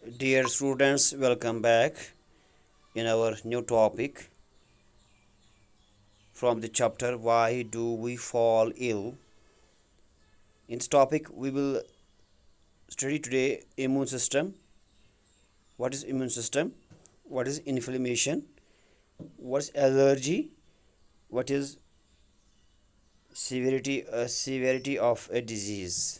Dear students, welcome back in our new topic from the chapter Why Do We Fall Ill? In this topic, we will study today immune system. What is immune system? What is inflammation? What is allergy? What is severity of a disease?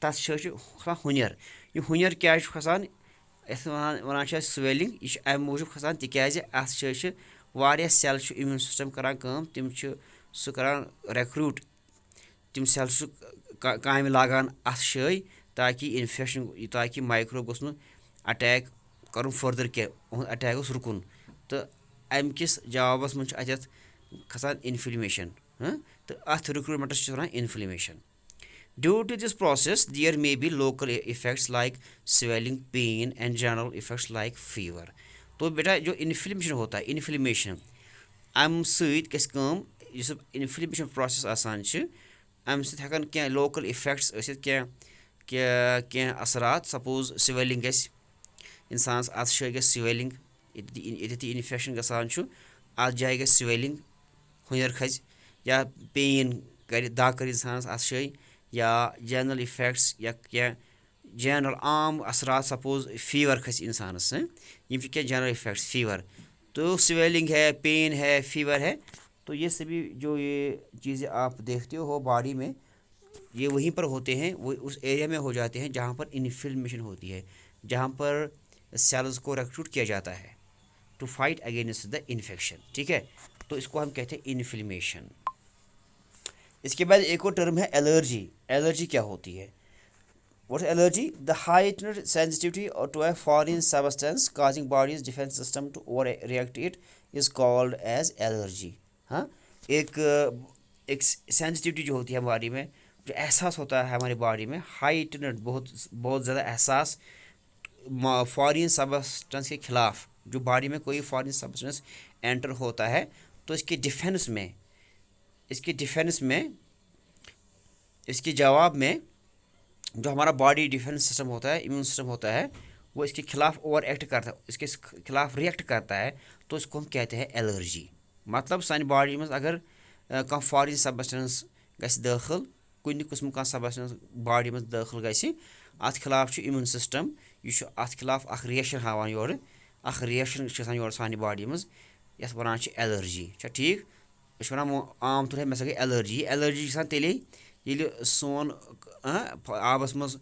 تَتھ سۭتۍ چھُ کھسان ہُنٮ۪ر. یہِ ہُنٮ۪ر کیٛازِ چھُ کھسان یَتھ وَنان چھِ أسۍ سُویلِنٛگ. یہِ چھِ اَمہِ موٗجوٗب کھسان تِکیٛازِ اَتھ سۭتۍ چھِ واریاہ سٮ۪ل چھُ اِمیوٗن سِسٹَم کَران کٲم. تِم چھِ سُہ کَران رٮ۪کروٗٹ. تِم سٮ۪ل چھُ کامہِ لاگان اَتھ جٲے تاکہِ اِنفٮ۪کشَن تاکہِ مایکروب گوٚژھ نہٕ اَٹیک کَرُن فٔردَر کینٛہہ. یِہُنٛد اَٹیک گوٚژھ رُکُن. تہٕ اَمہِ کِس جوابَس منٛز چھُ اَتٮ۪تھ کھسان اِنفلمیشَن. تہٕ اَتھ رِکروٗٹمٮ۪نٛٹَس چھِ وَنان اِنفلمیشَن. Due to this process, there may be local effects like swelling, pain, and general effects like fever. تو بیٹا جو انفلمیشن ہوتا ہے انفلمیشن اَمہِ سۭتۍ گژھِ کٲم یُس انفلمیشن پروسیس آسان چھِ اَمہِ سۭتۍ ہٮ۪کان کینٛہہ لوکل اِفیکٹس ٲسِتھ کینٛہہ اثرات. سپوز سویلنگ گژھِ اِنسانَس اَتھ جایہِ گژھِ سویلنگ ییٚتٮ۪تھ یہِ اِنفیکشن گژھان چھُ اَتھ جایہِ گژھِ سویلنگ ہُنٮ۪ر کھسہِ یا پین کرِ دگ کرِ اِنسانَس اَتھ جایہِ یا جنرل اِفیکٹس یا کینٛہہ جنرل عام اثرات. سپوز فیور کھسہِ اِنسانَس یِم چھِ کینٛہہ جنرل اِفیکٹس فیور. تو سویلنگ ہے پین ہے فیور ہے تو یہ سبھی جو یہ چیزیں آپ دیکھتے ہو باڈی میں یہ وہیں پر ہوتے ہیں وہ اس ایریا میں ہو جاتے ہیں جہاں پر انفلمیشن ہوتی ہے جہاں پر سیلز کو ریکروٹ کیا جاتا ہے to fight against the infection. ٹھیک ہے تو اس کو ہم کہتے ہیں انفلمیشن. اس کے بعد ایک اور ٹرم ہے الرجی. الرجی کیا ہوتی ہے؟ What is allergy? The heightened sensitivity to a foreign substance causing body's defense system to overreact it is called as allergy. ہاں ایک سینسٹیوٹی جو ہوتی ہے باڈی میں جو احساس ہوتا ہے ہماری باڈی میں heightened بہت زیادہ احساس فارین سبسٹنس کے خلاف. جو باڈی میں کوئی فارین سبسٹنس انٹر ہوتا ہے تو اس کے جواب میں جو ہمارا باڈی ڈیفینس سسٹم ہوتا ہے امیون سسٹم ہوتا ہے وہ اس کے خلاف اوور ایکٹ کرتا ہے اس کے خلاف ریئیکٹ کرتا ہے تو اس کو ہم کہتے ہیں الرجی. مطلب سانہِ باڈی منٛز اگر کانٛہہ فارین سبسٹنس گژھِ دٲخل کُنہِ قٕسمُک کانٛہہ سبسٹنس باڈی منٛز دٲخل گژھِ اَتھ خلاف چھُ امیوٗن سِسٹم یہِ چھُ اَتھ خلاف اکھ رِیَکشن ہاوان یورٕ اکھ رِیَکشن چھِ آسان یورٕ سانہِ باڈی منٛز یَتھ وَنان چھِ ایلرجی. چھا ٹھیٖک؟ أسۍ چھِ وَنان عام طور مےٚ ہسا گٔے ایلرجی. یہِ ایلرجی چھِ آسان تیٚلے ییٚلہِ سون آبس منٛز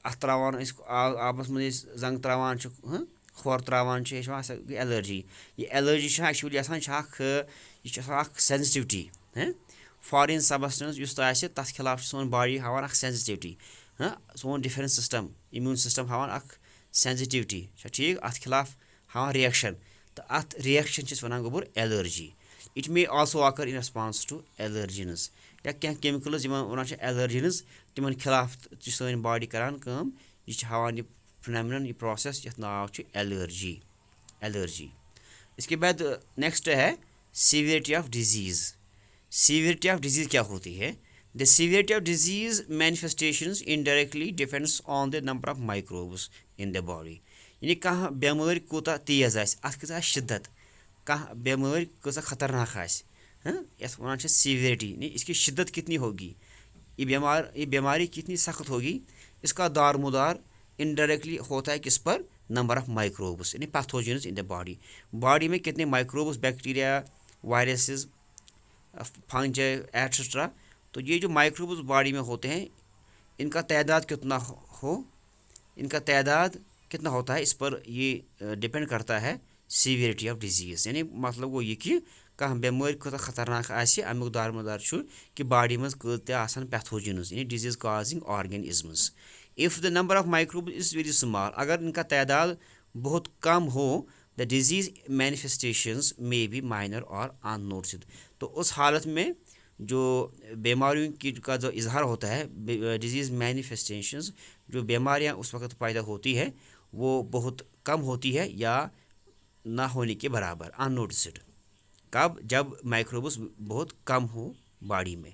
اَتھ تراوان أسۍ آبس منٛز أسۍ زنٛگ تراوان چھِ کھۄر تراوان چھِ أسۍ وَنان ہسا گٔے ایلرجی. یہِ ایلرجی چھِ ایکچُؤلی آسان یہِ چھِ آسان اکھ سینسٹیوٹی فارین سبسٹنس یُس تہِ آسہِ تَتھ خلاف چھِ سون باڈی ہاوان اکھ سینسٹیوٹی. سون ڈِفینس سِسٹم امیوٗن سِسٹم ہاوان اکھ سینسٹیوٹی. چھا ٹھیٖک؟ اَتھ خلاف ہاوان رِیَکشن تہٕ اَتھ رِیَکشن چھِ أسۍ وَنان گوٚبُر allergy. It may also occur in response to allergens یا کینٛہہ کیمِکلز یِمن وَنان چھِ ایلرجنز تِمن خلاف چھِ سٲنۍ باڈی کران کٲم یہِ چھِ ہاوان یہِ فِنامِنن یہِ پروسیس یَتھ ناو چھُ ایلرجی. اس کے بعد نیکسٹ ہے severity of disease. Severity of disease کیا ہوتی ہے؟ The severity of disease manifestations indirectly depends on the number of microbes in the body. یعنی کانٛہہ بٮ۪مٲرۍ کوٗتاہ تیز آسہِ اَتھ کۭژاہ آسہِ شِدت کانٛہہ بٮ۪مٲرۍ کۭژاہ خطرناک آسہِ یَتھ وَنان چھِ سیویرٹی یعنی اس کی شِدت کتنی ہوگی یہ بیماری کتنی سخت ہوگی اس کا دار مدار انڈائریکٹلی ہوتا ہے کس پر نمبر آف مائکروبس یعنی پیتھوجنز ان دا باڈی میں کتنے مائکروبس بیکٹیریا وائرسز فنجے ایٹسٹرا. تو یہ جو مائکروبس باڈی میں ہوتے ہیں ان کا تعداد کتنا ہوتا ہے اس پر یہ ڈپینڈ کرتا ہے سیویرٹی آف ڈیزیز. یعنی مطلب گوٚو یہِ کہِ کانٛہہ بٮ۪مٲرۍ کۭژاہ خطرناک آسہِ امیُک دار مدار چھُ کہِ باڈی منٛز کۭتیاہ آسان پیتھوجنز یعنی disease causing organisms. If the number of microbe is very small اگر ان کا تعداد بہت کم ہو the disease manifestations may be minor or in noticed. تو اس حالت میں جو بیماریوں کی کا جو اظہار ہوتا ہے ڈیزیز مینیفیسٹیشنز جو بیماریاں اس وقت پیدا ہوتی ہے وہ بہت کم ہوتی ہے یا نہ ہونے کے برابر ان نوٹسڈ. کب؟ جب مائکروبس بہت کم ہو باڈی میں.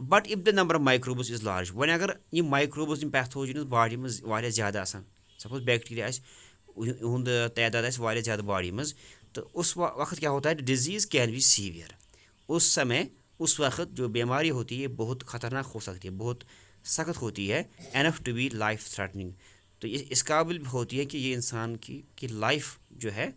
But if the number of microbes is large وۄنۍ اگر یِم مائکروبس یِم پیتھوجنز باڈی منٛز واریاہ زیادٕ آسان سپوز بیکٹیریا آسہِ یِہُنٛد تعداد آسہِ واریاہ زیادٕ باڈی منٛز تو اس وقت کیا ہوتا ہے ڈیزیز کین بی سیویئر. اس وقت جو بیماری ہوتی ہے یہ بہت خطرناک ہو سکتی ہے بہت سخت ہوتی ہے enough to be life threatening. تو یہ اس قابل بھی ہوتی ہے کہ یہ انسان کی لائف جو ہے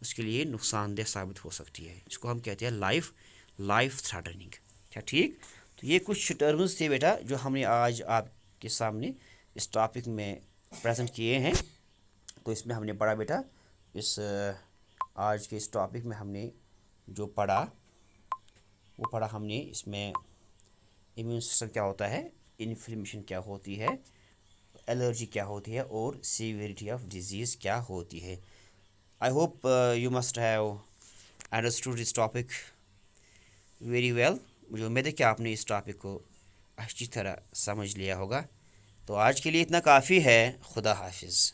اس کے لیے نقصان دہ ثابت ہو سکتی ہے. اس کو ہم کہتے ہیں لائف تھریٹننگ. کیا ٹھیک؟ تو یہ کچھ ٹرمز تھے بیٹا جو ہم نے آج آپ کے سامنے اس ٹاپک میں پریزنٹ کیے ہیں. تو اس میں ہم نے پڑھا بیٹا، اس آج کے اس ٹاپک میں ہم نے جو پڑھا وہ پڑھا ہم نے اس میں امیون سسٹم کیا ہوتا ہے، انفلیمیشن کیا ہوتی ہے، الرجی کیا ہوتی ہے، اور سیویریٹی آف ڈیزیز کیا ہوتی ہے. I hope you must have understood this topic very well. مجھے امید ہے کہ آپ نے اس ٹاپک کو اچھی طرح سمجھ لیا ہوگا. تو آج کے لیے اتنا کافی ہے. خدا حافظ.